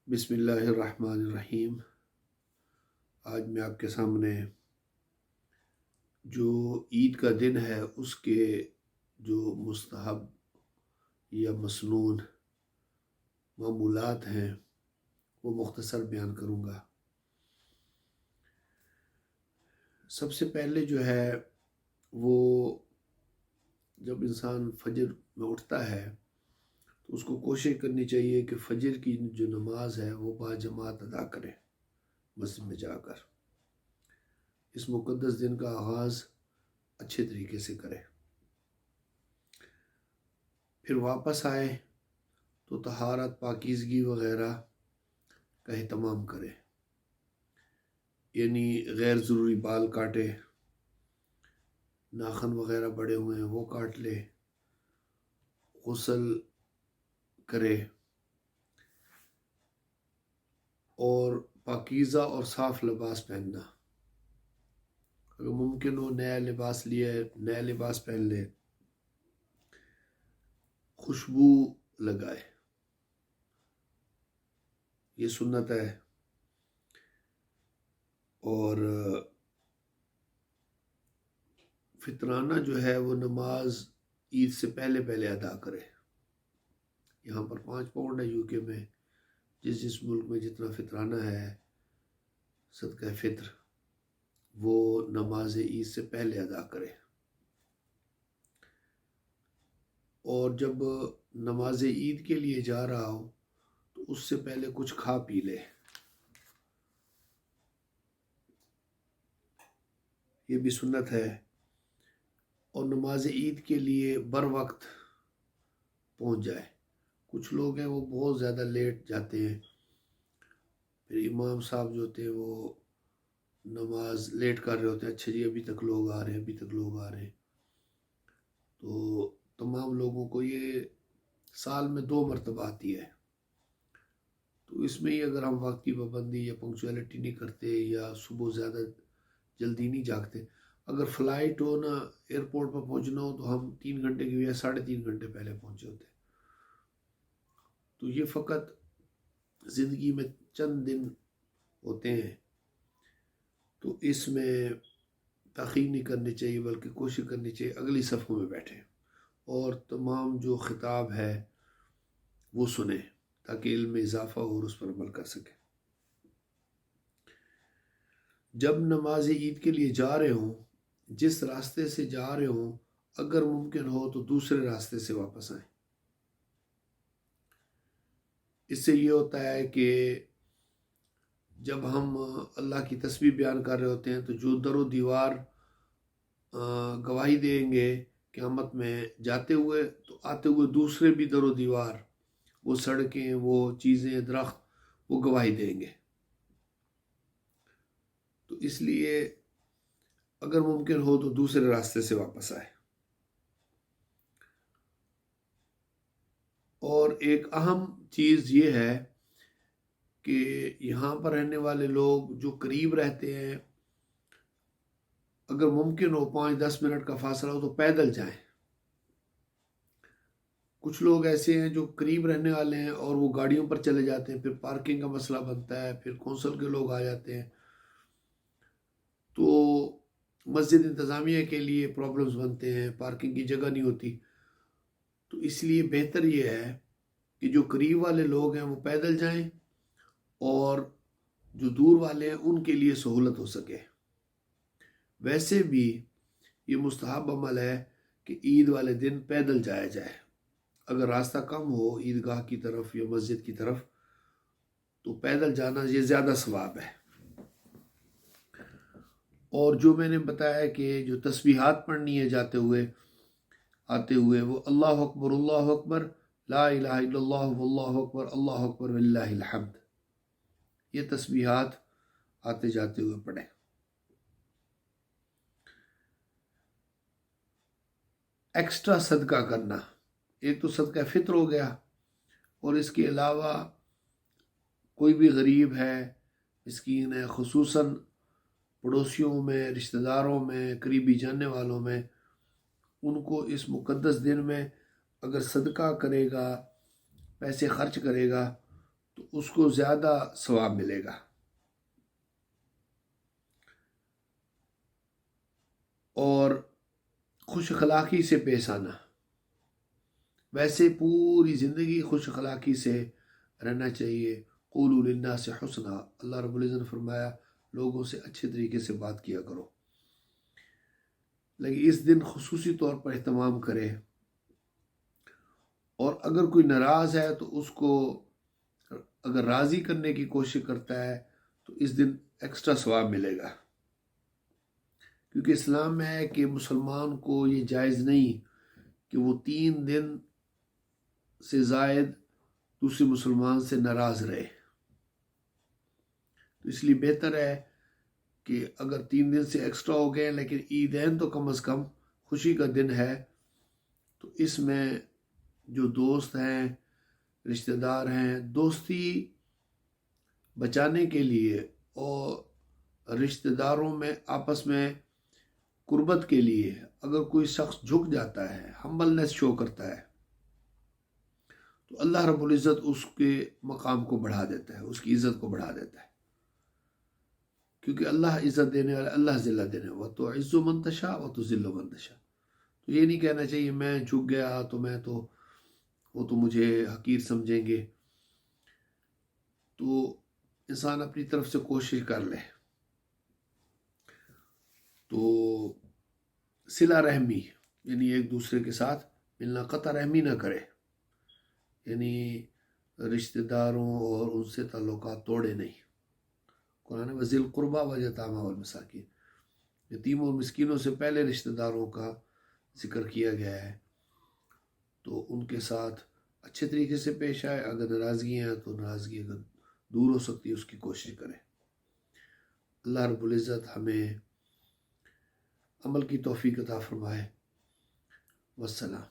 بسم اللہ الرحمن الرحیم۔ آج میں آپ کے سامنے جو عید کا دن ہے اس کے جو مستحب یا مسنون معمولات ہیں وہ مختصر بیان کروں گا۔ سب سے پہلے جو ہے وہ جب انسان فجر میں اٹھتا ہے تو اس کو کوشش کرنی چاہیے کہ فجر کی جو نماز ہے وہ باجماعت ادا کرے، مسجد میں جا کر اس مقدس دن کا آغاز اچھے طریقے سے کرے۔ پھر واپس آئے تو طہارت، پاکیزگی وغیرہ کا اہتمام کرے، یعنی غیر ضروری بال کاٹے، ناخن وغیرہ بڑے ہوئے ہیں وہ کاٹ لے، غسل کرے اور پاکیزہ اور صاف لباس پہننا، اگر ممکن ہو نیا لباس لیا ہے نیا لباس پہن لے، خوشبو لگائے، یہ سنت ہے۔ اور فطرانہ جو ہے وہ نماز عید سے پہلے ادا کرے۔ یہاں پر 5 پاؤنڈ ہے UK میں، جس ملک میں جتنا فطرانہ ہے صدقہ فطر وہ نماز عید سے پہلے ادا کرے، اور جب نماز عید کے لیے جا رہا ہو تو اس سے پہلے کچھ کھا پی لے، یہ بھی سنت ہے۔ اور نماز عید کے لیے بر وقت پہنچ جائے۔ کچھ لوگ ہیں وہ بہت زیادہ لیٹ جاتے ہیں، پھر امام صاحب جو ہوتے ہیں وہ نماز لیٹ کر رہے ہوتے ہیں، اچھا جی ابھی تک لوگ آ رہے ہیں، ابھی تک لوگ آ رہے ہیں۔ تو تمام لوگوں کو یہ سال میں 2 مرتبہ آتی ہے، تو اس میں ہی اگر ہم وقت کی پابندی یا پنکچویلٹی نہیں کرتے یا صبح زیادہ جلدی نہیں جاگتے، اگر فلائٹ ہو نا ایئرپورٹ پر پہنچنا ہو تو ہم 3 گھنٹے کی یا 3.5 گھنٹے پہلے پہنچے ہوتے۔ تو یہ فقط زندگی میں چند دن ہوتے ہیں، تو اس میں تاخیر نہیں کرنی چاہیے، بلکہ کوشش کرنی چاہیے اگلی صفوں میں بیٹھیں اور تمام جو خطاب ہے وہ سنیں تاکہ علم میں اضافہ ہو اور اس پر عمل کر سکیں۔ جب نماز عید کے لیے جا رہے ہوں، جس راستے سے جا رہے ہوں اگر ممکن ہو تو دوسرے راستے سے واپس آئیں۔ اس سے یہ ہوتا ہے کہ جب ہم اللہ کی تسبیح بیان کر رہے ہوتے ہیں تو جو در و دیوار گواہی دیں گے قیامت میں جاتے ہوئے، تو آتے ہوئے دوسرے بھی در و دیوار، وہ سڑکیں، وہ چیزیں، درخت، وہ گواہی دیں گے۔ تو اس لیے اگر ممکن ہو تو دوسرے راستے سے واپس آئے۔ اور ایک اہم چیز یہ ہے کہ یہاں پر رہنے والے لوگ جو قریب رہتے ہیں اگر ممکن ہو 5-10 منٹ کا فاصلہ ہو تو پیدل جائیں۔ کچھ لوگ ایسے ہیں جو قریب رہنے والے ہیں اور وہ گاڑیوں پر چلے جاتے ہیں، پھر پارکنگ کا مسئلہ بنتا ہے، پھر کونسل کے لوگ آ جاتے ہیں، تو مسجد انتظامیہ کے لیے پرابلمز بنتے ہیں، پارکنگ کی جگہ نہیں ہوتی۔ تو اس لیے بہتر یہ ہے کہ جو قریب والے لوگ ہیں وہ پیدل جائیں اور جو دور والے ہیں ان کے لیے سہولت ہو سکے۔ ویسے بھی یہ مستحب عمل ہے کہ عید والے دن پیدل جایا جائے، اگر راستہ کم ہو عیدگاہ کی طرف یا مسجد کی طرف تو پیدل جانا یہ زیادہ ثواب ہے۔ اور جو میں نے بتایا کہ جو تسبیحات پڑھنی ہے جاتے ہوئے آتے ہوئے، وہ اللہ اکبر لا الہ الا اللہ اللہ اکبر وللہ الحمد، یہ تسبیحات آتے جاتے ہوئے پڑھیں۔ ایکسٹرا صدقہ کرنا، ایک تو صدقہ فطر ہو گیا، اور اس کے علاوہ کوئی بھی غریب ہے، مسکین ہے، خصوصاً پڑوسیوں میں، رشتہ داروں میں، قریبی جاننے والوں میں، ان کو اس مقدس دن میں اگر صدقہ کرے گا، پیسے خرچ کرے گا تو اس کو زیادہ ثواب ملے گا. اور خوش اخلاقی سے پیش آنا، ویسے پوری زندگی خوش اخلاقی سے رہنا چاہیے. قولوا للناس حسنا، اللہ رب العزت نے فرمایا لوگوں سے اچھے طریقے سے بات کیا کرو. لیکن اس دن خصوصی طور پر اہتمام کرے، اور اگر کوئی ناراض ہے تو اس کو اگر راضی کرنے کی کوشش کرتا ہے تو اس دن ایکسٹرا ثواب ملے گا. کیونکہ اسلام میں ہے کہ مسلمان کو یہ جائز نہیں کہ وہ 3 دن سے زائد دوسرے مسلمان سے ناراض رہے. تو اس لیے بہتر ہے کہ اگر 3 دن سے ایکسٹرا ہو گئے لیکن عیدین تو کم از کم خوشی کا دن ہے، تو اس میں جو دوست ہیں، رشتہ دار ہیں، دوستی بچانے کے لیے اور رشتہ داروں میں آپس میں قربت کے لیے اگر کوئی شخص جھک جاتا ہے، ہمبلنس شو کرتا ہے، تو اللہ رب العزت اس کے مقام کو بڑھا دیتا ہے، اس کی عزت کو بڑھا دیتا ہے. کیونکہ اللہ عزت دینے والا، اللہ ذلت دینے والا. وَتُعِزُّ مَن تَشَاءُ وَتُذِلُّ مَن تَشَاءُ. تو یہ نہیں کہنا چاہیے میں جھک گیا تو وہ تو مجھے حقیر سمجھیں گے. تو انسان اپنی طرف سے کوشش کر لے. تو صلہ رحمی یعنی ایک دوسرے کے ساتھ ملنا، قطع رحمی نہ کرے، یعنی رشتہ داروں اور ان سے تعلقات توڑے نہیں. قرآن وذی القربیٰ والیتامیٰ والمساکین، یتیموں اور مسکینوں سے پہلے رشتہ داروں کا ذکر کیا گیا ہے. تو ان کے ساتھ اچھے طریقے سے پیش آئے. اگر ناراضگی ہیں تو ناراضگی اگر دور ہو سکتی ہے اس کی کوشش کریں. اللہ رب العزت ہمیں عمل کی توفیق عطا فرمائے. والسلام.